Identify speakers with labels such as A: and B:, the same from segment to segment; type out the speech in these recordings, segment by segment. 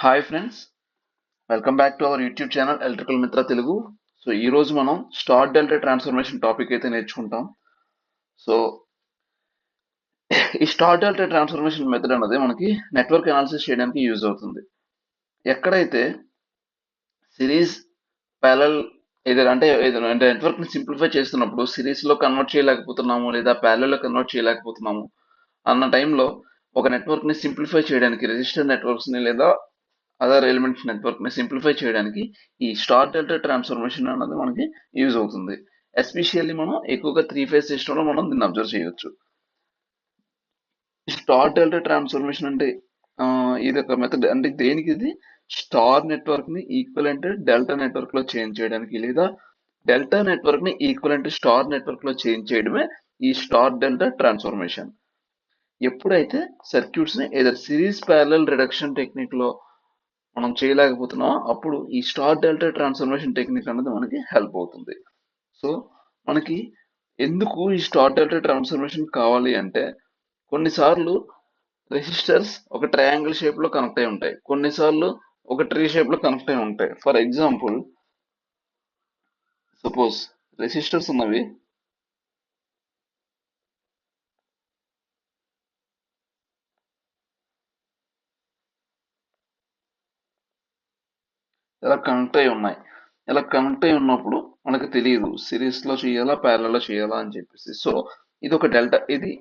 A: Hi friends, welcome back to our YouTube channel electrical మిత్ర Telugu. So ఈ రోజు మనం స్టార్ డెల్టా ట్రాన్స్ఫర్మేషన్ టాపిక్ అయితే నేర్చుకుంటాం. సో ఈ స్టార్ డెల్టా ట్రాన్స్ఫర్మేషన్ మెథడ్ అనేది మనకి నెట్వర్క్ అనాలిసిస్ చేయడానికి యూజ్ అవుతుంది. ఎక్కడైతే సిరీస్ ప్యారలల్ అంటే నెట్వర్క్ ని సింప్లిఫై చేస్తున్నప్పుడు సిరీస్ లో కన్వర్ట్ చేయలేకపోతున్నాము లేదా ప్యారలల్ లో కన్వర్ట్ చేయలేకపోతున్నాము అన్న టైంలో ఒక నెట్వర్క్ ని సింప్లిఫై చేయడానికి రెసిస్టర్ నెట్వర్క్స్ ని లేదా అదర్ ఎలిమెంట్స్ నెట్వర్క్ ని సింప్లిఫై చేయడానికి ఈ స్టార్ డెల్టా ట్రాన్స్ఫర్మేషన్ అన్నది మనకి యూజ్ అవుతుంది. ఎస్పెషల్లీ మనం ఎక్కువగా త్రీ ఫేజ్ సిస్టమ్ లో మనం దీన్ని అబ్జర్వ్ చేయొచ్చు. స్టార్ డెల్టా ట్రాన్స్ఫర్మేషన్ అంటే ఇది ఒక మెథడ్. అంటే దేనికి ఇది స్టార్ నెట్వర్క్ ని ఈక్వలెంట్ డెల్టా నెట్వర్క్ లో చేంజ్ చేయడానికి లేదా డెల్టా నెట్వర్క్ ని ఈక్వలెంట్ స్టార్ నెట్వర్క్ లో చేంజ్ చేయడమే ఈ స్టార్ డెల్టా ట్రాన్స్ఫర్మేషన్. ఎప్పుడైతే సర్క్యూట్స్ ని ఏదైనా సిరీస్ ప్యారలల్ రిడక్షన్ టెక్నిక్ లో మనం చేయలేకపోతున్నాం అప్పుడు ఈ స్టార్ డెల్టా ట్రాన్స్ఫర్మేషన్ టెక్నిక్ అనేది మనకి హెల్ప్ అవుతుంది. సో మనకి ఎందుకు ఈ స్టార్ డెల్టా ట్రాన్స్ఫర్మేషన్ కావాలి అంటే కొన్నిసార్లు రెసిస్టర్స్ ఒక ట్రయాంగిల్ షేప్ లో కనెక్ట్ అయి ఉంటాయి, కొన్నిసార్లు ఒక ట్రీ షేప్ లో కనెక్ట్ అయి ఉంటాయి. ఫర్ ఎగ్జాంపుల్, సపోజ్ రెసిస్టర్స్ ఉన్నవి ఇలా కనెక్ట్ అయి ఉన్నాయి. ఇలా కనెక్ట్ అయి ఉన్నప్పుడు మనకు తెలియదు సిరీస్ లో చేయాలా ప్యారల్ లో చేయాలా అని చెప్పేసి. సో ఇది ఒక డెల్టా, ఇది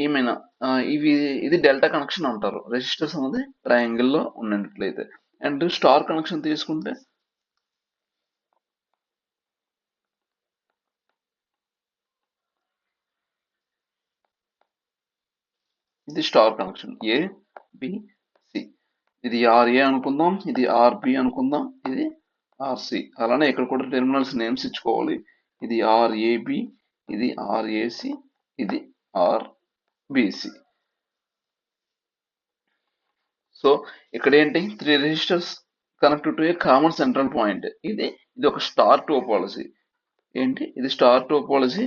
A: ఏమైనా ఇవి ఇది డెల్టా కనెక్షన్ అంటారు రెసిస్టర్స్ అనేది ట్రయాంగిల్ లో ఉన్నట్లయితే. అండ్ స్టార్ కనెక్షన్ తీసుకుంటే ఇది star connection A B C. ఇది ఆర్ఏ అనుకుందాం, ఇది ఆర్బి అనుకుందాం, ఇది ఆర్సి. అలానే ఇక్కడ కూడా టెర్మినల్స్ నేమ్స్ ఇచ్చుకోవాలి. ఇది ఆర్ఏబి, ఇది ఆర్ఏసి, ఇది ఆర్బిసి. సో ఇక్కడ ఏంటి, three resistors connected to a common central point. ఇది ఇది ఒక స్టార్ టోపాలజీ. ఏంటి ఇది స్టార్ టోపాలజీ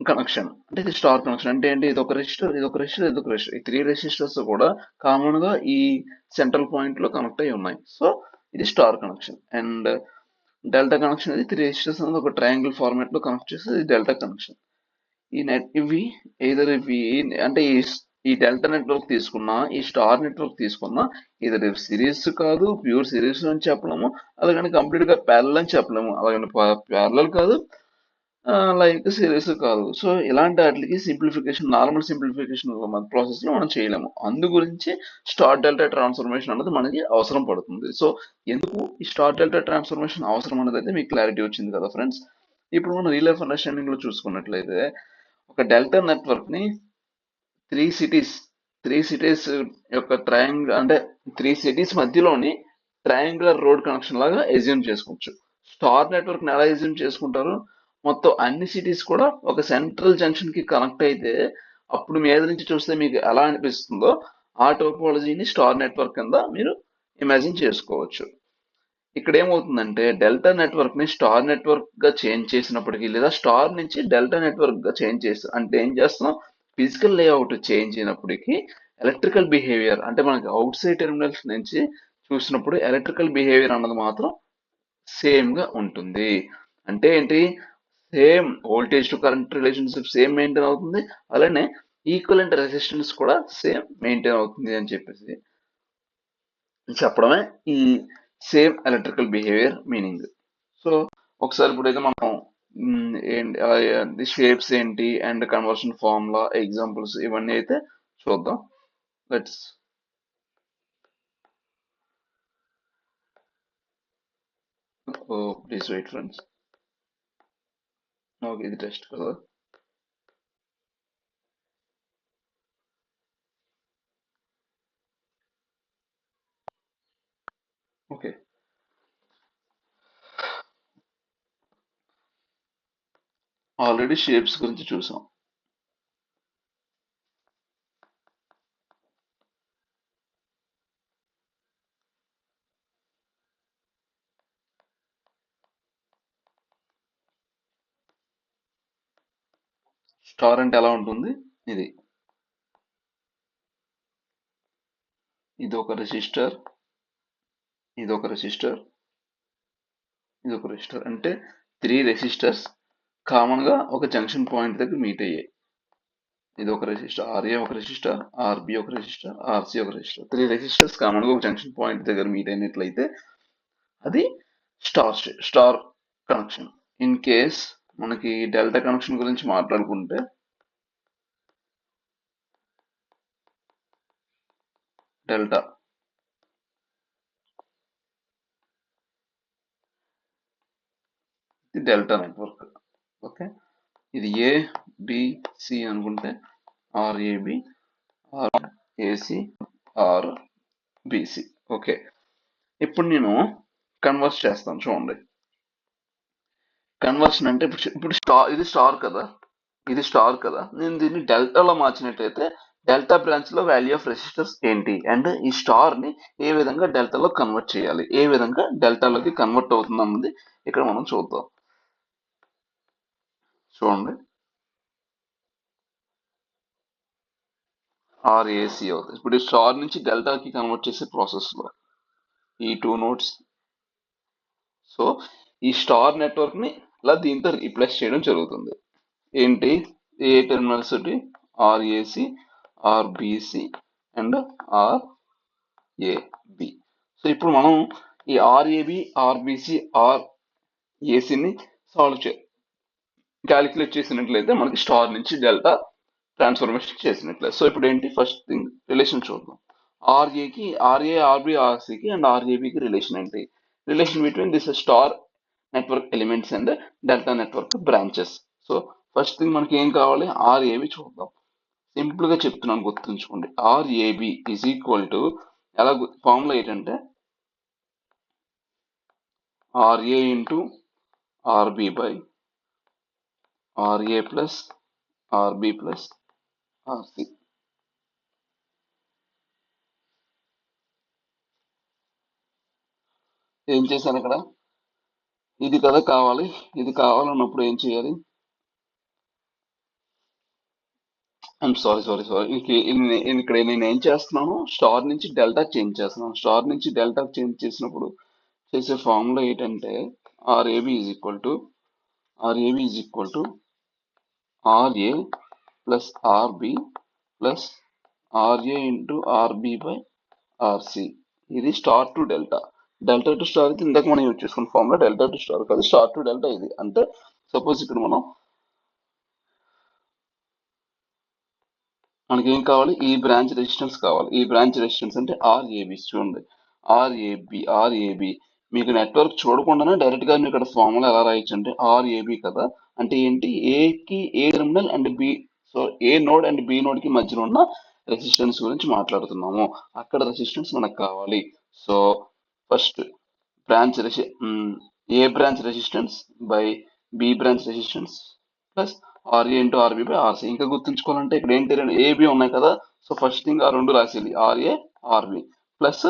A: కనెక్షన్. అంటే ఇది స్టార్ కనెక్షన్ అంటే ఏంటి, ఇది ఒక రెసిస్టర్, ఇది ఒక రెసిస్టర్, ఇది ఒక రెసిస్టర్. ఈ త్రీ రెసిస్టర్స్ కూడా కామన్ గా ఈ సెంట్రల్ పాయింట్ లో కనెక్ట్ అయి ఉన్నాయి. సో ఇది star connection. And delta connection అనేది త్రీ రెసిస్టర్స్ అనేది ఒక ట్రయాంగిల్ ఫార్మాట్ లో కనెక్ట్ చేస్తే ఇది డెల్టా కనెక్షన్. ఈ నెట్ ఇవి ఇవి అంటే ఈ డెల్టా నెట్వర్క్ తీసుకున్నా ఈ స్టార్ నెట్వర్క్ తీసుకున్నా ఇది సిరీస్ కాదు, ప్యూర్ సిరీస్ అని చెప్పలేము, అలాగని కంప్లీట్ గా ప్యారల్ అని చెప్పలేము, అలాగని ప్యారల్ కాదు, లైక్ సిరీస్ కాదు. సో ఇలాంటి వాటికి సింప్లిఫికేషన్, నార్మల్ సింప్లిఫికేషన్ ప్రాసెస్ లో మనం చేయలేము. అందు గురించి స్టార్ డెల్టా ట్రాన్స్ఫర్మేషన్ అనేది మనకి అవసరం పడుతుంది. సో ఎందుకు ఈ స్టార్ డెల్టా ట్రాన్స్ఫర్మేషన్ అవసరం అనేది అయితే మీకు క్లారిటీ వచ్చింది కదా ఫ్రెండ్స్. ఇప్పుడు మనం రియల్ లైఫ్ అండర్స్టాండింగ్ లో చూసుకున్నట్లయితే ఒక డెల్టా నెట్వర్క్ ని త్రీ సిటీస్ త్రీ సిటీస్ యొక్క అంటే త్రీ సిటీస్ మధ్యలోని ట్రయాంగులర్ రోడ్ కనెక్షన్ లాగా ఎజ్యూమ్ చేసుకోవచ్చు. స్టార్ నెట్వర్క్ ని ఎలా ఎజ్యూమ్ చేసుకుంటారు, మొత్తం అన్ని సిటీస్ కూడా ఒక సెంట్రల్ జంక్షన్ కి కనెక్ట్ అయితే అప్పుడు మీద నుంచి చూస్తే మీకు ఎలా అనిపిస్తుందో ఆ టోపాలజీని స్టార్ నెట్వర్క్ కింద మీరు ఇమాజిన్ చేసుకోవచ్చు. ఇక్కడ ఏమవుతుందంటే డెల్టా నెట్వర్క్ ని స్టార్ నెట్వర్క్ గా చేంజ్ చేసినప్పటికీ లేదా స్టార్ నుంచి డెల్టా నెట్వర్క్ గా చేంజ్ చేసి అంటే ఏం చేస్తున్నాం, ఫిజికల్ లేఅవుట్ చేంజ్ అయినప్పటికీ ఎలక్ట్రికల్ బిహేవియర్ అంటే మనకి అవుట్ సైడ్ టెర్మినల్స్ నుంచి చూసినప్పుడు ఎలక్ట్రికల్ బిహేవియర్ అన్నది మాత్రం సేమ్ గా ఉంటుంది. అంటే ఏంటి, same voltage to current relationship same maintain అవుతుంది, అలానే ఈక్వలెంట్ రెసిస్టెన్స్ కూడా సేమ్ మెయింటైన్ అవుతుంది అని చెప్పేసి చెప్పడమే ఈ same electrical behaviour meaning. So ఒకసారి ఇప్పుడైతే మనం ఏంటి షేప్స్ ఏంటి అండ్ కన్వర్షన్ ఫార్ములా ఎగ్జాంపుల్స్ ఇవన్నీ అయితే చూద్దాం. Let's please wait friends. Okay, ఇది టెస్ట్ కదా. ఓకే, ఆల్రెడీ షేప్స్ గురించి చూసాం. స్టార్ అంటే ఎలా ఉంటుంది, ఇది ఇది ఒక రెసిస్టర్, ఇది ఒక రెసిస్టర్, ఇది ఒక రెసిస్టర్. అంటే 3 రెసిస్టర్స్ కామన్ గా ఒక జంక్షన్ పాయింట్ దగ్గర మీట్ అయ్యాయి. ఇది ఒక రెసిస్టర్, ఆర్ఏ ఒక రెసిస్టర్, ఆర్బి ఒక రెసిస్టర్, ఆర్సి ఒక రెసిస్టర్. 3 రెసిస్టర్స్ కామన్ గా ఒక జంక్షన్ పాయింట్ దగ్గర మీట్ అయినట్లయితే అది స్టార్ కనెక్షన్. ఇన్ కేస్ మనకి డెల్టా కనెక్షన్ గురించి మాట్లాడుకుంటే, డెల్టా ఇది డెల్టా నెట్వర్క్. ఓకే, ఇది ఏ బి సి అనుకుంటే R A B, R A C, R B C. Okay, ఇప్పుడు నేను కన్వర్ట్ చేస్తాను చూడండి. కన్వర్షన్ అంటే ఇప్పుడు స్టార్, ఇది స్టార్ కదా, ఇది స్టార్ కదా, నేను దీన్ని డెల్టాలో మార్చినట్లయితే డెల్టా బ్రాంచ్ లో వాల్యూ ఆఫ్ రెసిస్టర్స్ ఏంటి, అండ్ ఈ స్టార్ ని ఏ విధంగా డెల్టాలో కన్వర్ట్ చేయాలి, ఏ విధంగా డెల్టాలోకి కన్వర్ట్ అవుతుంది అన్నది ఇక్కడ మనం చూద్దాం. చూడండి, ఆర్ఏసి అవుతుంది. ఇప్పుడు ఈ స్టార్ నుంచి డెల్టాకి కన్వర్ట్ చేసే ప్రాసెస్ లో ఈ 2 నోట్స్, సో ఈ స్టార్ నెట్వర్క్ ని ఇలా దీంతో రీప్లేస్ చేయడం జరుగుతుంది. ఏంటి, ఏ టెర్మినల్స్ తోటి, RAC, RBC and RAB. So ఇప్పుడు మనం ఈ ఆర్ఏబి, ఆర్బిసి, ఆర్ఏసిని సాల్వ్ క్యాలిక్యులేట్ చేసినట్లయితే మనకి స్టార్ నుంచి డెల్టా ట్రాన్స్ఫర్మేషన్ చేసినట్లయితే. సో ఇప్పుడు ఏంటి, ఫస్ట్ థింగ్ రిలేషన్ చూద్దాం. ఆర్ఏకి, ఆర్ఏ, ఆర్బి, ఆర్సికి అండ్ ఆర్ఏబికి రిలేషన్ ఏంటి, relation between this star network elements and delta network branches. So first thing మనకి ఏం కావాలి, ఆర్ఏబి చూద్దాం. సింపుల్ గా చెప్తున్నాను, గుర్తుంచుకోండి. ఆర్ఏబి ఈజ్ ఈక్వల్ టు, ఎలా ఫార్ములా ఏంటంటే R A into RB by R A plus RB plus R C. ఏం చేశాను ఇక్కడ, ఇది కదా కావాలి, ఇది కావాలన్నప్పుడు ఏం చేయాలి, ఐఎమ్ సారీ, ఇక్కడ నేను ఏం చేస్తున్నాను, స్టార్ నుంచి డెల్టా చేంజ్ చేస్తున్నాను. స్టార్ నుంచి డెల్టా చేంజ్ చేసినప్పుడు చేసే ఫార్ములా ఏంటంటే RAB is equal to, RAB is equal to RA plus RB plus RA into RB by RC. ఇది star to delta. Delta to star అయితే ఇందాక మనం యూజ్ చేసుకున్న ఫార్ములా డెల్టా టు స్టార్ కాదు, star to delta ఇది. అంటే suppose ఇక్కడ మనకి ఏం కావాలి, ఈ బ్రాంచ్ రెసిస్టెన్స్ కావాలి. ఈ బ్రాంచ్ రెసిస్టెన్స్ అంటే ఆర్ఏబి. చూడండి, ఆర్ఏబి మీకు నెట్వర్క్ చూడకుండానే డైరెక్ట్ గా ఇక్కడ ఫార్ములా ఎలా రాయొచ్చు అంటే ఆర్ఏబి కదా, అంటే ఏంటి, ఏకి A terminal and B, so A node and B node కి మధ్యలో ఉన్న రెసిస్టెన్స్ గురించి మాట్లాడుతున్నాము. అక్కడ రెసిస్టెన్స్ మనకు కావాలి. So first branch A branch resistance by B branch resistance plus RA into RB by R C. ఇంకా గుర్తుంచుకోవాలంటే ఇక్కడ ఏంటి, ఏబి ఉన్నాయి కదా, సో ఫస్ట్ థింగ్ ఆ రెండు రాసేయాలి, ఆర్ఏ ఆర్బి ప్లస్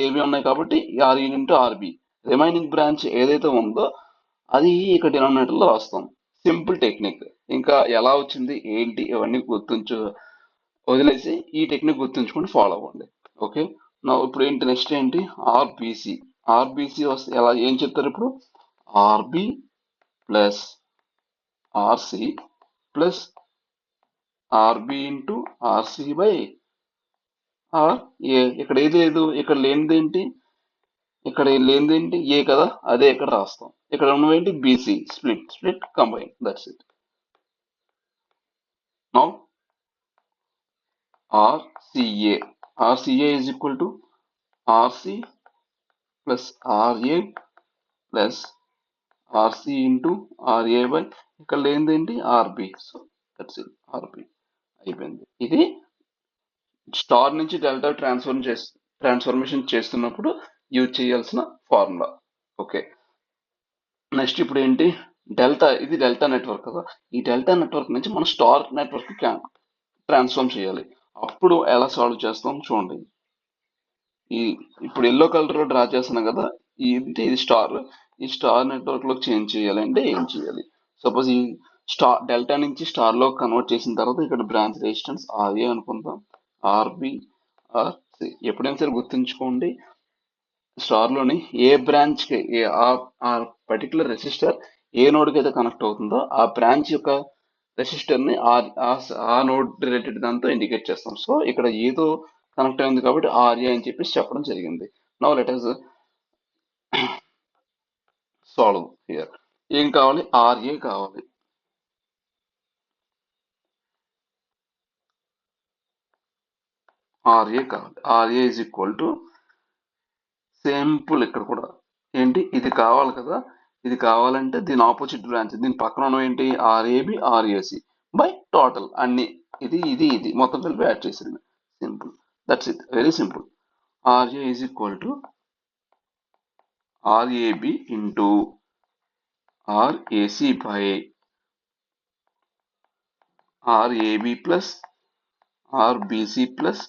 A: ఏబి ఉన్నాయి కాబట్టి R A into R B. Remaining branch ఏదైతే ఉందో అది ఇక్కడ డినామినేటర్ లో రాస్తాం. Simple technique. ఇంకా ఎలా వచ్చింది ఏంటి ఇవన్నీ వదిలేసి ఈ టెక్నిక్ గుర్తుంచుకొని ఫాలో అవ్వండి. ఓకే, నా ఇప్పుడు ఏంటి, నెక్స్ట్ ఏంటి, ఆర్బిసి. ఆర్బిసి వస్తే ఎలా, ఏం చెప్తారు ఇప్పుడు, RB plus RC plus RB into RC by R A. ఇక్కడ ఏది లేదు, ఇక్కడ లేనిదేంటి, ఇక్కడ లేనిదేంటి ఏ కదా, అదే ఇక్కడ రాస్తాం. ఇక్కడ ఉన్నవేంటి, BC, split combine, that's it. Now RCA, RCA is equal to RC plus RA plus RC into RA by ఇక్కడ లేనిదేంటి RB. So that's it, RB అయిపోయింది. ఇది స్టార్ నుంచి డెల్టా ట్రాన్స్ఫర్మేషన్ చేస్తున్నప్పుడు యూజ్ చేయాల్సిన ఫార్ములా. ఓకే, నెక్స్ట్ ఇప్పుడు ఏంటి, delta, ఇది డెల్టా నెట్వర్క్ కదా, ఈ డెల్టా నెట్వర్క్ నుంచి మనం స్టార్ నెట్వర్క్ ట్రాన్స్ఫార్మ్ చేయాలి. అప్పుడు ఎలా సాల్వ్ చేస్తాం చూడండి. ఈ ఇప్పుడు ఎల్లో కలర్ లో డ్రా చేస్తున్నాం కదా, ఇది స్టార్. ఈ స్టార్ నెట్వర్క్ లో చేంజ్ చేయాలంటే ఏం చేయాలి, సపోజ్ ఈ స్టార్ డెల్టా నుంచి స్టార్ లో కన్వర్ట్ చేసిన తర్వాత ఇక్కడ బ్రాంచ్ రెసిస్టెన్స్ ఆర్ఏ అనుకుందాం, ఆర్బి, ఆర్ ఎప్పుడైనా సరే గుర్తుంచుకోండి, స్టార్లోని ఏ బ్రాంచ్కి ఆ పర్టికులర్ రెసిస్టర్ ఏ నోడ్కి అయితే కనెక్ట్ అవుతుందో ఆ బ్రాంచ్ యొక్క రెసిస్టర్ని ఆ నోడ్ రిలేటెడ్ దాంతో ఇండికేట్ చేస్తాం. సో ఇక్కడ ఏదో కనెక్ట్ అయింది కాబట్టి ఆర్ఏ అని చెప్పేసి చెప్పడం జరిగింది. Now let us solve here. ఏం కావాలి? ఆర్ఏ కావాలి. R A is equal to simple. ఇక్కడ కూడా ఏంటి, ఇది కావాలి కదా, ఇది కావాలంటే దీని ఆపోజిట్ బ్రాంచ్, దీని పక్కన ఉన్నవి ఏంటి, ఆర్ఏబి ఆర్ఏసి బై టోటల్ అన్ని, ఇది మొత్తం కలిపి యాడ్ చేసింది. Simple, that's it, very simple. RA is equal to RAB into RAC by RAB plus RBC plus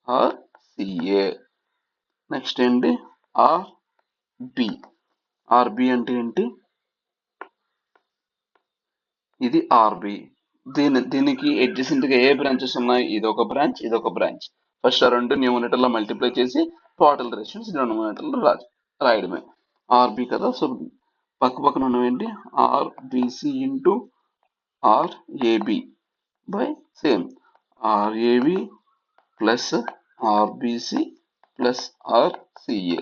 A: RCA. Next ఏంటి, ఆర్బి. ఆర్బి అంటే ఏంటి, ఇది ఆర్బి. దీనికి adjacent గా ఏ బ్రాంచెస్ ఉన్నాయి, ఇది ఒక బ్రాంచ్, ఇది ఒక బ్రాంచ్. ఫస్ట్ ఆ రెండు న్యూమరేటర్ లో మల్టిప్లై చేసి టోటల్ రెసిస్టెన్స్ డినామినేటర్ లో రాయడమే. ఆర్బి కదా, సో పక్క పక్కన ఉన్నవేంటి, RBC into RAB by same RAB plus RBC plus RCA.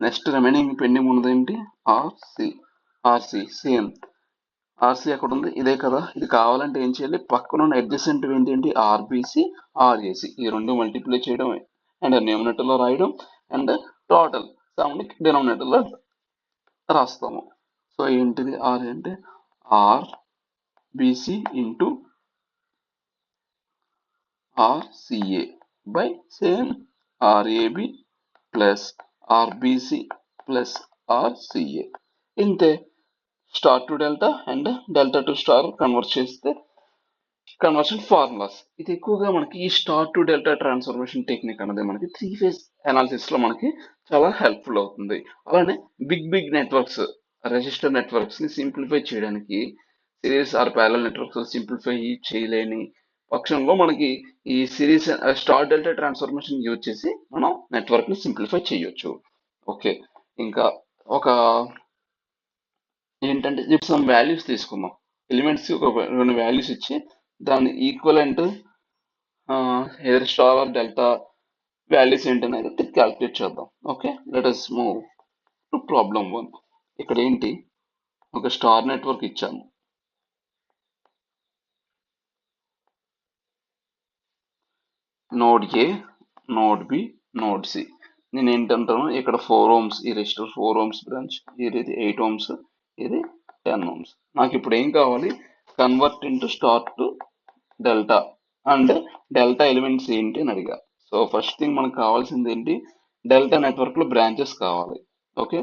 A: Next remaining pending ఉన్నది ఏంటి, ఆర్సి సేమ్. ఆర్సీ ఎక్కడ ఉంది, ఇదే కదా, ఇది కావాలంటే ఏం చేయాలి, పక్కన ఉన్న అడ్జసెంట్ ఏంటి, ఆర్బిసి ఆర్ఏసి, ఈ రెండు మల్టిప్లై చేయడం అండ్ న్యూమినేటర్ లో రాయడం అండ్ టోటల్ సమ్ డినామినేటర్ లో రాస్తాము. సో ఏంటిది, ఆర్ అంటే RBC into RCA by same RAB plus RBC plus RCA. ఇంతే, star to delta and delta to star convert చేస్తే కన్వర్షన్ ఫార్ములాస్. ఇది ఎక్కువగా మనకి ఈ star to delta transformation technique అనేది మనకి 3 ఫేజ్ అనాలిసిస్ లో మనకి చాలా హెల్ప్ఫుల్ అవుతుంది. అలానే బిగ్ నెట్వర్క్స్, రెసిస్టర్ నెట్వర్క్స్ ని సింప్లిఫై చేయడానికి, series or parallel networks simplify చేయలేని పక్షంలో మనకి ఈ series star delta transformation use చేసి మనం నెట్వర్క్ ని సింప్లిఫై చేయొచ్చు. ఓకే, ఇంకా ఒక ఏంటంటే ఇప్పుడు సమ్ వాల్యూస్ తీసుకుందాం, ఎలిమెంట్స్ ఒక రెండు వాల్యూస్ ఇచ్చి దాని ఈక్వలెంట్ ఎయిర్ స్టార్ ఆర్ డెల్టా వాల్యూస్ ఏంటనేది క్యాల్కులేట్ చేద్దాం. Okay, let us move to problem 1. ఇక్కడ ఏంటి, ఒక స్టార్ నెట్వర్క్ ఇచ్చాను, node A, node B, node C. నేను ఏంటంటాను, ఇక్కడ 4 ohms, ఈ రెసిస్టర్ 4 ohms బ్రాంచ్, ఇది 8 ohms, ఇది 10 ohms. నాకు ఇప్పుడు ఏం కావాలి, convert into star to delta and delta elements ఏంటి అని అడిగా. సో ఫస్ట్ థింగ్ మనకు కావాల్సింది ఏంటి, డెల్టా నెట్వర్క్ లో బ్రాంచెస్ కావాలి. ఓకే,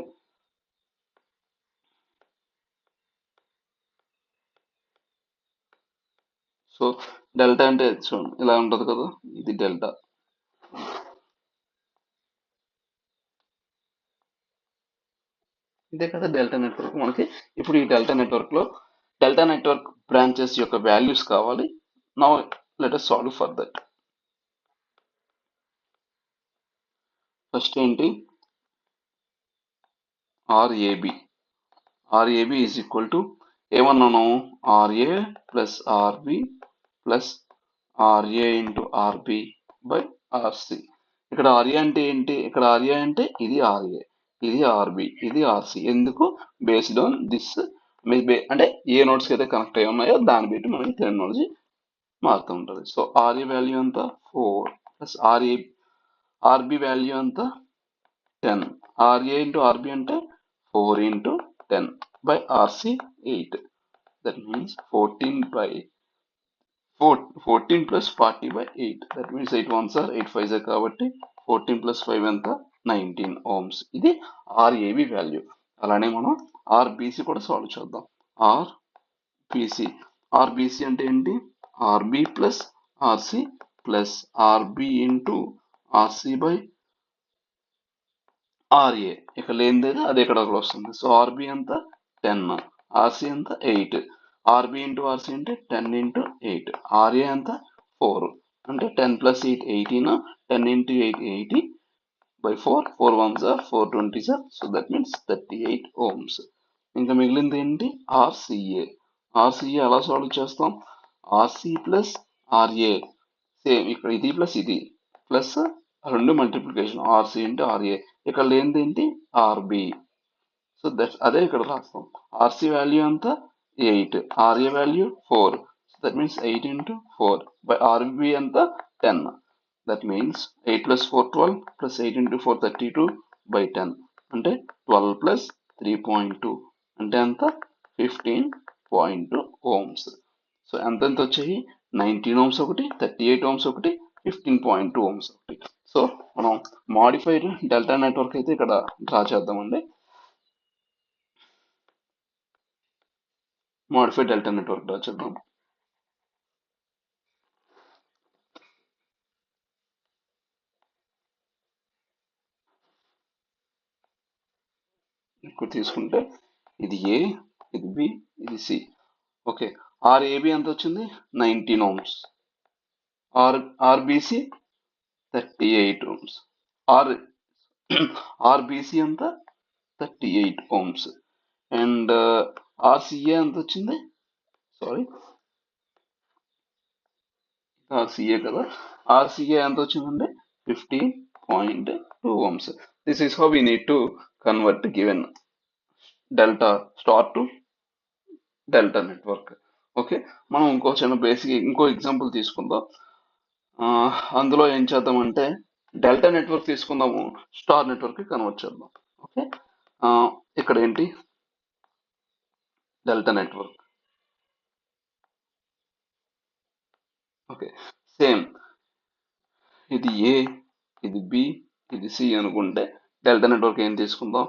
A: సో డెల్టా అంటే చూడండి ఇలా ఉంటది కదా, ఇది డెల్టా. ఇదే కదా డెల్టా నెట్వర్క్ మనకి. ఇప్పుడు ఈ డెల్టా నెట్వర్క్ బ్రాంచెస్ యొక్క వాల్యూస్ కావాలి. Now let us solve for that. First ఏంటి, RAB. RAB is equal to ఏమన్నాను, RA plus RB plus RA into RB by RC. ఇక్కడ ఆర్ఏ అంటే ఏంటి, ఇక్కడ ఆర్ఏ అంటే ఇది ఆర్ఏ, ఇది ఆర్బి, ఇది ఆర్సి. ఎందుకు, బేస్డ్ ఆన్ దిస్, అంటే ఏ నోట్స్ అయితే కనెక్ట్ అయి ఉన్నాయో దాన్ని బట్టి మనకి టెర్మినాలజీ మారుతూ ఉంటుంది. సో ఆర్ఏ వాల్యూ అంత 4 ప్లస్ ఆర్బి వాల్యూ అంత 10. ఆర్ఏ ఇంటూ ఆర్బి అంటే 4 into 10 by RC 8. That means 14 plus 40 by 8. That means 8 1s are 8 5s are కాబట్టి 14 ప్లస్ 5 ఎంత, 19 ohms. ఇది ఆర్ఏబి వాల్యూ. అలానే మనం ఆర్బిసి కూడా సాల్వ్ చేద్దాం. ఆర్బిసి అంటే ఏంటి, R B plus RC plus RB into RC by R A. ఇక్కడ లేనిది అది ఇక్కడ వస్తుంది. సో ఆర్బి ఎంత 10, ఆర్సి ఎంత 8. ఆర్బి ఇంటూ ఆర్సి అంటే 10 ఇంటూ 8. ఆర్ఏ ఎంత 4. అంటే 10 plus 8 18, 10 into 8 80 by 4, 4 ones are 4 20s are, so that means 38 ohms. ఇంకా మిగిలింది ఏంటి? ఆర్సిఏ. ఆర్సిఏ ఎలా సాల్వ్ చేస్తాం? ఆర్సి ప్లస్ ఆర్ఏ, సేమ్ ఇక్కడ ఇది ప్లస్ ఇది ప్లస్ రెండు మల్టిప్లికేషన్ ఆర్సి ఇంటూ ఆర్ఏ. ఇక్కడ లేనిది ఏంటి? ఆర్బి. సో దట్ అదే ఇక్కడ రాస్తాం. ఆర్సి వాల్యూ అంతా 8, R A value 4, so that means 8 into 4 by R B అంతా 10. That means 8 plus 4 12 plus 8 into 4 32 by 10 అంటే 12 ప్లస్ 3.2 అంటే ఎంత? 15.2 ohms. సో ఎంత వచ్చాయి? 19 ohms ఒకటి, 38 ohms ఒకటి, 15.2 ohms ఒకటి. సో మనం మాడిఫైడ్ డెల్టా నెట్వర్క్ అయితే ఇక్కడ డ్రా చేద్దామండి. మాడిఫైడ్ డెల్టా నెట్వర్క్ డ్రా చేద్దాం. ఇక్కడ తీసుకుంటే ఇది ఏ, ఇది బి, ఇది సి. ఓకే, ఆర్ఏబి ఎంత వచ్చింది? 19 ohms. RBC 38 ohms. ఆర్బిసి అంతా 38 ohms. అండ్ ఆర్సిఏ ఎంత వచ్చింది? సారీ, ఆర్సిఏ కదా. ఆర్సిఏ ఎంత వచ్చిందంటే 15.2 ohms. This is how we need to convert given delta star to delta network. Okay, మనం ఇంకో చిన్న బేసిక్ ఇంకో ఎగ్జాంపుల్ తీసుకుందాం. అందులో ఏం చేద్దామంటే డెల్టా నెట్వర్క్ తీసుకుందాము, స్టార్ నెట్వర్క్ కన్వర్ట్ చేద్దాం. ఓకే, ఇక్కడ ఏంటి? Delta network. ఓకే, సేమ్ ఇది ఏ, ఇది బి, ఇది సి అనుకుంటే డెల్టా నెట్వర్క్ ఏం తీసుకుందాం?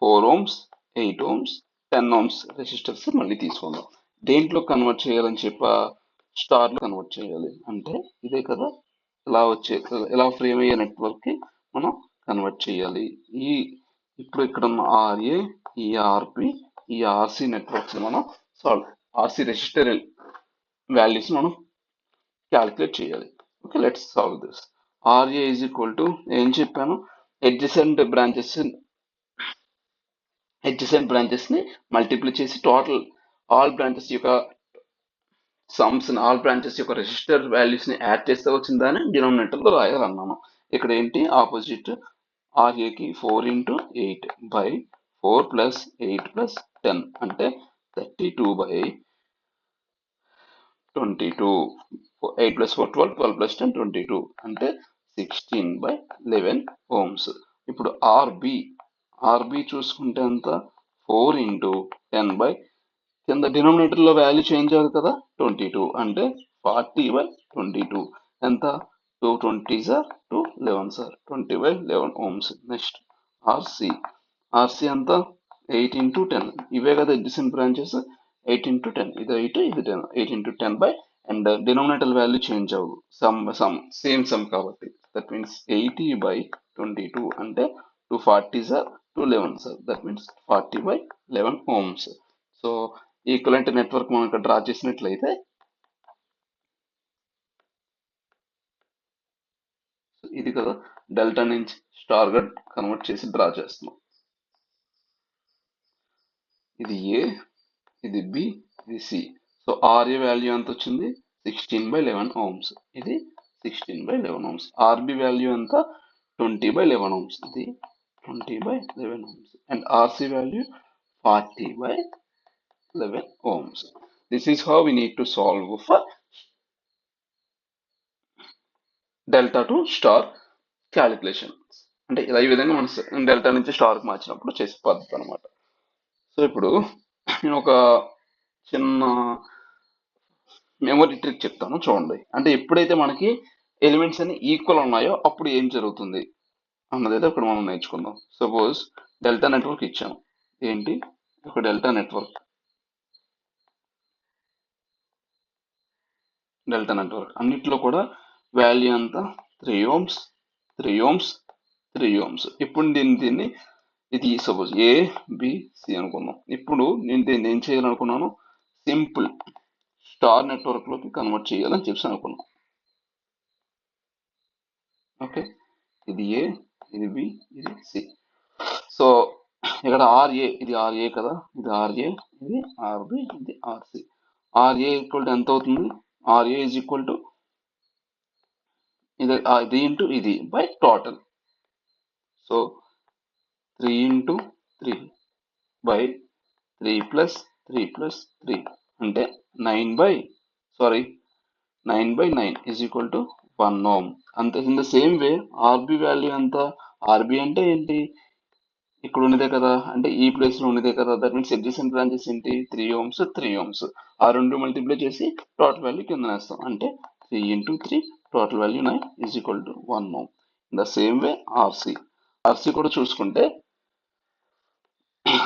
A: 4 ohms, 8 ohms, 10 ohms రెసిస్టర్స్ మళ్ళీ తీసుకుందాం. దేంట్లో కన్వర్ట్ చేయాలని స్టార్ లో కన్వర్ట్ చేయాలి అంటే ఇదే కదా, ఇలా ఫ్రేమ్ అయ్యే నెట్వర్క్ కి మనం కన్వర్ట్ చేయాలి. ఇప్పుడు ఇక్కడ ఉన్న ఆర్ఏ, ఈ ఆర్పి, ఈ ఆర్సి నెట్వర్క్స్ మనం ఆర్సి రెసిస్టర్ వాల్యూస్ మనం క్యాలిక్యులేట్ చేయాలి. Okay, let's solve this. RA is equal to ఏం చెప్పాను? అడ్జసెంట్ బ్రాంచెస్ ని మల్టిప్లై చేసి టోటల్ ఆల్ బ్రాంచెస్ యొక్క రెసిస్టర్ వాల్యూస్ ని యాడ్ చేస్తే వచ్చిందని డినామినేటర్ లో రాయాలన్నాను. ఇక్కడ ఏంటి? ఆపోజిట్ ఆర్ఏకి 4 ఇంటూ 8 బై 4 ప్లస్ 8 ప్లస్ 10 అంటే 32 బై 22. 8 ప్లస్ 4 12, 12 ప్లస్ 10 22 అంటే 16 బై 11 ohms. ఇప్పుడు ఆర్బి చూసుకుంటే ఎంత? 4 ఇంటూ 10 బై కింద డినామినేటర్ లో వాల్యూ చేంజ్ అవ్వదు కదా, 22 అంటే 40 బై 22 ఎంత? 2 20s are 2 11s are 20 by 11 ohms. Next RC ఎంత? 8 ఇంటూ 10, ఇవే కదా అడ్జసెంట్ బ్రాంచెస్. 8 ఇంటూ 10, ఇది 8 ఇది 10, 8 into 10 by and denominator value change అవ్వదు, సేమ్ సమ్ కాబట్టి దట్ మీన్స్ 80 బై 22 అంటే 2 40s are 2 11s are, that means 40 by 11 ohms. So equivalent network మనం ఇక్కడ డ్రా చేసినట్లయితే ఇది కదా, డెల్టా నుంచి స్టార్ గా కన్వర్ట్ చేసి డ్రా చేస్తున్నాం. ఇది ఏ, ఇది బి, ఇది సి. సో ఆర్ఏ వాల్యూ ఎంత వచ్చింది? 16 బై 11 ohms. ఇది 16 బై 11 ohms. ఆర్బి వాల్యూ ఎంత? 20 బై 11 ohms. ఇది 20 by 11 ohms. And RC value 40 by 11 ohms. This is how we need to solve for delta to star calculation. అంటే ఈ విధంగా మనం delta నుంచి స్టార్కి మార్చినప్పుడు చేసే పద్ధతి అనమాట. సో ఇప్పుడు నేను ఒక చిన్న మెమరీ ట్రిక్ చెప్తాను చూడండి. అంటే ఎప్పుడైతే మనకి ఎలిమెంట్స్ అన్ని ఈక్వల్ ఉన్నాయో అప్పుడు ఏం జరుగుతుంది అన్నదైతే ఇప్పుడు మనం నేర్చుకుందాం. సపోజ్ డెల్టా నెట్వర్క్ ఇచ్చాము. ఏంటి? ఒక డెల్టా నెట్వర్క్ అన్నిట్లో కూడా వాల్యూ అంతా 3 ohms, 3 ohms, 3 ohms. ఇప్పుడు దీన్ని ఇది సపోజ్ ఏ, బి, సి అనుకుందాం. ఇప్పుడు నేను దీన్ని ఏం చేయాలనుకున్నాను? సింపుల్ స్టార్ నెట్వర్క్ లోకి కన్వర్ట్ చేయాలని చెప్పి అనుకున్నాం. ఓకే, ఇది ఏ, ఇది బి, ఇది సి. సో ఇక్కడ ఆర్ఏ, ఇది ఆర్ఏ కదా, ఇది ఆర్ఏ, ఇది ఆర్బి, ఇది ఆర్సి. ఆర్ఏ ఈక్వల్ టు ఎంత అవుతుంది? ఆర్ఏ ఈజ్ ఈక్వల్ టు ఇది ఇంటూ ఇది by total. So 3 into 3 by 3 plus 3 plus 3 అంటే 9/9 ఈజ్ ఈక్వల్ టు 1 ఓం. అంతే. In the same way R B value ఎంత? ఆర్బి అంటే ఏంటి? ఇక్కడ ఉన్నదే కదా, అంటే ఈ ప్లేస్ లో ఉన్నదే కదా. దట్ మీన్స్ అడ్జసెంట్ బ్రాంచెస్ ఏంటి? 3 ఓమ్స్ 3 ఓమ్స్. ఆ రెండు మల్టిప్లై చేసి టోటల్ వాల్యూ కింద వేస్తాం. అంటే 3 into 3 total value 9 is equal to 1 ohm. In the same way RC. RC కూడా చూసుకుంటే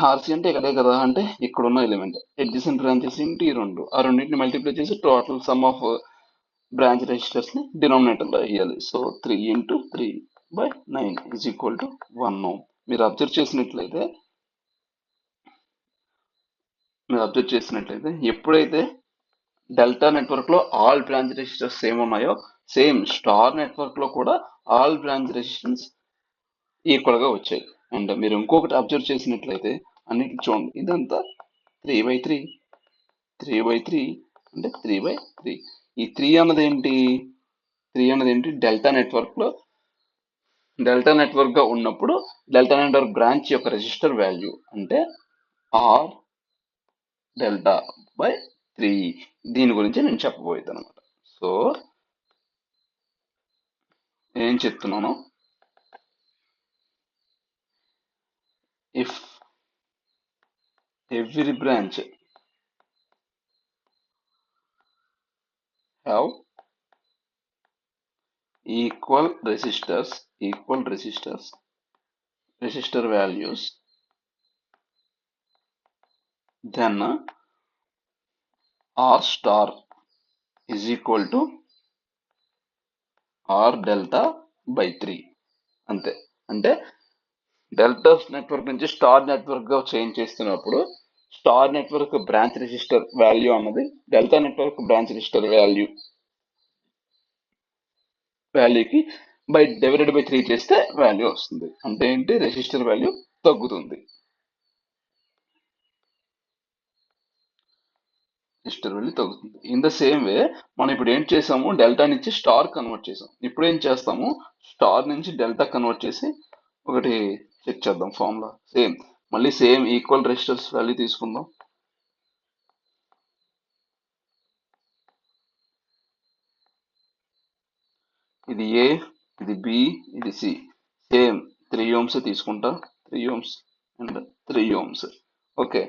A: ఆర్సి అంటే ఇక్కడే కదా, అంటే ఇక్కడ ఉన్న ఎలిమెంట్ అడ్జసెంట్ బ్రాంచెస్ ఇంటూ ఈ రెండు, ఆ రెండింటిని మల్టిప్లై చేసి total some of branch resistors ని డినామినేటర్ లో వేయాలి. So 3 into 3 by 9 is equal to 1 ohm. మీరు అబ్జర్వ్ చేసినట్లయితే ఎప్పుడైతే డెల్టా నెట్వర్క్ లో ఆల్ బ్రాంచ్ రెసిస్టర్స్ సేమ్ ఉన్నాయో, సేమ్ స్టార్ నెట్వర్క్ లో కూడా ఆల్ బ్రాంచ్ రెసిస్టెన్స్ ఈక్వల్ గా వచ్చాయి. అండ్ మీరు ఇంకొకటి అబ్జర్వ్ చేసినట్లయితే అన్నిటి చూడండి, ఇదంతా 3/3 3/3 అంటే 3/3. ఈ 3 అన్నది ఏంటి? డెల్టా నెట్వర్క్ గా ఉన్నప్పుడు డెల్టా నెట్వర్క్ బ్రాంచ్ యొక్క రెసిస్టర్ వాల్యూ అంటే ఆర్ డెల్టా బై 3. దీని గురించి నేను చెప్పబోయేది అనమాట. సో ఏం చెప్తున్నాను, if every branch have equal resistor values, then R star is equal to R delta by 3. అంతే. అంటే డెల్టా నెట్వర్క్ నుంచి స్టార్ నెట్వర్క్ గా చేంజ్ చేస్తున్నప్పుడు star network branch resistor value అన్నది డెల్టా నెట్వర్క్ బ్రాంచ్ రెసిస్టర్ వాల్యూకి divided by 3 చేస్తే value వస్తుంది. అంటే ఏంటి? రెసిస్టర్ వాల్యూ తగ్గుతుంది. ఇన్ ద సేమ్ వే మనం ఇప్పుడు ఏం చేసాము, డెల్టా నుంచి స్టార్ కన్వర్ట్ చేసాం. ఇప్పుడు ఏం చేస్తాము, స్టార్ నుంచి డెల్టా కన్వర్ట్ చేసి ఒకటి చెక్ చేద్దాం ఫార్ములా. మళ్ళీ సేమ్ ఈక్వల్ రెసిస్టర్స్ వాల్యూ తీసుకుందాం. ఇది ఏ, ఇది బి, ఇది సి. సేమ్ 3 ఓమ్స్ తీసుకుంటా. 3 ఓమ్స్ అండ్ 3 ఓమ్స్. ఓకే,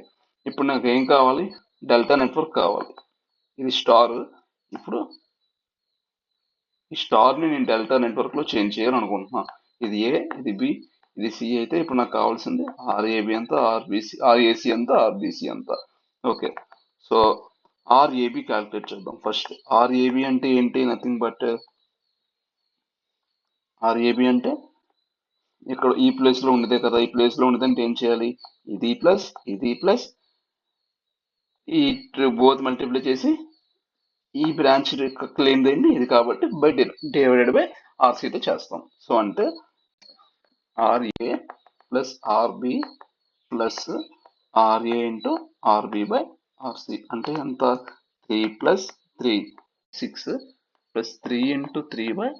A: ఇప్పుడు నాకు ఏం కావాలి? డెల్టా నెట్వర్క్ కావాలి. ఇది స్టార్. ఇప్పుడు ఈ స్టార్ ని నేను డెల్టా నెట్వర్క్ లో చేంజ్ చేయాలనుకుంటున్నా. ఇది ఏ, ఇది బి, ఇది సి అయితే ఇప్పుడు నాకు కావాల్సింది ఆర్ఏబి ఎంత, ఆర్ఏసి ఎంత, ఆర్బిసి ఎంత. ఓకే, సో ఆర్ఏబి క్యాలిక్యులేట్ చేద్దాం ఫస్ట్. ఆర్ఏబి అంటే ఏంటి? నథింగ్ బట్ ఆర్ఏబి అంటే ఇక్కడ ఈ ప్లేస్ లో ఉండేదే కదా. ఈ ప్లేస్ లో ఉండేదంటే ఏం చేయాలి? ఇది ప్లస్ ఈ బోత్ మల్టిప్లై చేసి ఈ బ్రాంచ్ క్లెయిమ్ దేండి ఇది కాబట్టి బై డివైడెడ్ బై ఆర్సీతో చేస్తాం. సో అంటే R A plus RB plus RA into RB by R C అంటే ఎంత? 3 ప్లస్ 3 6 ప్లస్ 3 ఇంటూ 3 బై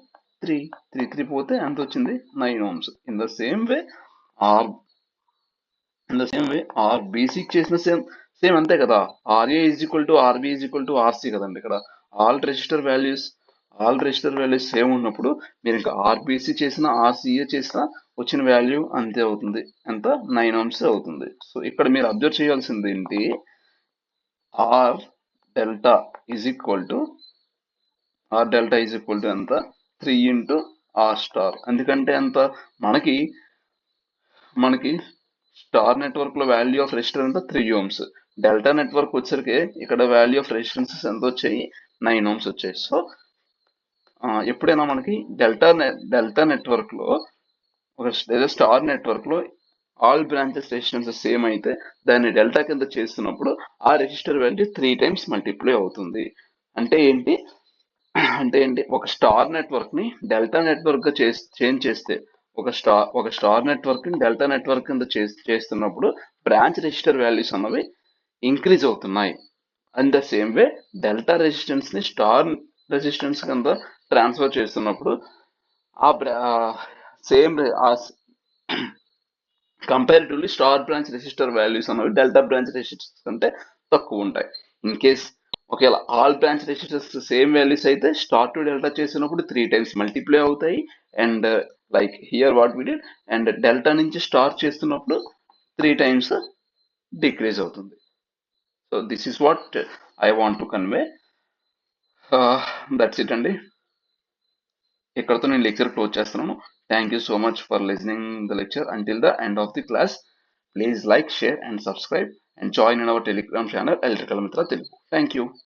A: 3. 3 పోతే ఎంత వచ్చింది? 9 ohms. In the same way ఆర్బిసికి చేసిన సేమ్ అంతే కదా. RA is equal to RB is equal to RC కదండి. ఇక్కడ ఆల్ రెజిస్టర్ వాల్యూస్ సేమ్ ఉన్నప్పుడు మీరు ఇంకా ఆర్బిసి చేసిన ఆర్సిఏ చేసిన వచ్చిన వాల్యూ అంతే అవుతుంది. ఎంత? 9 ఓమ్స్ అవుతుంది. సో ఇక్కడ మీరు అబ్జర్వ్ చేయాల్సింది ఏంటి? R delta is equal to ఎంత? 3 ఇంటూ ఆర్ స్టార్. ఎందుకంటే ఎంత? మనకి స్టార్ నెట్వర్క్ లో వాల్యూ ఆఫ్ రెసిస్టర్ ఎంత? 3 ఓమ్స్. డెల్టా నెట్వర్క్ వచ్చరికి ఇక్కడ వాల్యూ ఆఫ్ రెసిస్టెన్సెస్ ఎంత వచ్చాయి? 9 ఓమ్స్ వచ్చాయి. సో ఎప్పుడైనా మనకి డెల్టా నెట్వర్క్ లో లేదా స్టార్ నెట్వర్క్ లో ఆల్ బ్రాంచెస్ రెసిస్టెన్స్ సేమ్ అయితే దాన్ని డెల్టా కింద చేస్తున్నప్పుడు ఆ రెసిస్టర్ వాల్యూ 3 టైమ్స్ మల్టిప్లై అవుతుంది. అంటే ఏంటి అంటే ఏంటి, ఒక స్టార్ నెట్వర్క్ ని డెల్టా నెట్వర్క్ గా చేంజ్ చేస్తే, ఒక స్టార్ నెట్వర్క్ ని డెల్టా నెట్వర్క్ కింద చేస్తున్నప్పుడు బ్రాంచ్ రెసిస్టర్ వాల్యూస్ అన్నవి ఇంక్రీజ్ అవుతున్నాయి. And the same way delta resistance ని స్టార్ రెసిస్టెన్స్ కింద ట్రాన్స్ఫర్ చేస్తున్నప్పుడు ఆ same comparatively star branch resistor values అనేవి డెల్టా బ్రాంచ్ రెసిస్టర్స్ కంటే తక్కువ ఉంటాయి. ఇన్ కేస్ ఒకవేళ all branch resistors same values అయితే స్టార్ టు డెల్టా చేసినప్పుడు 3 టైమ్స్ మల్టిప్లై అవుతాయి. And like here what we did, and delta నుంచి స్టార్ చేస్తున్నప్పుడు 3 టైమ్స్ డిక్రీజ్ అవుతుంది. So this is what I want to convey. That's it అండి. ఇక్కడతో నేను lecture close చేస్తున్నాను. Thank you so much for listening the lecture until the end of the class. Please like, share and subscribe and join in our Telegram channel Electrical Mitra Telugu. Thank you.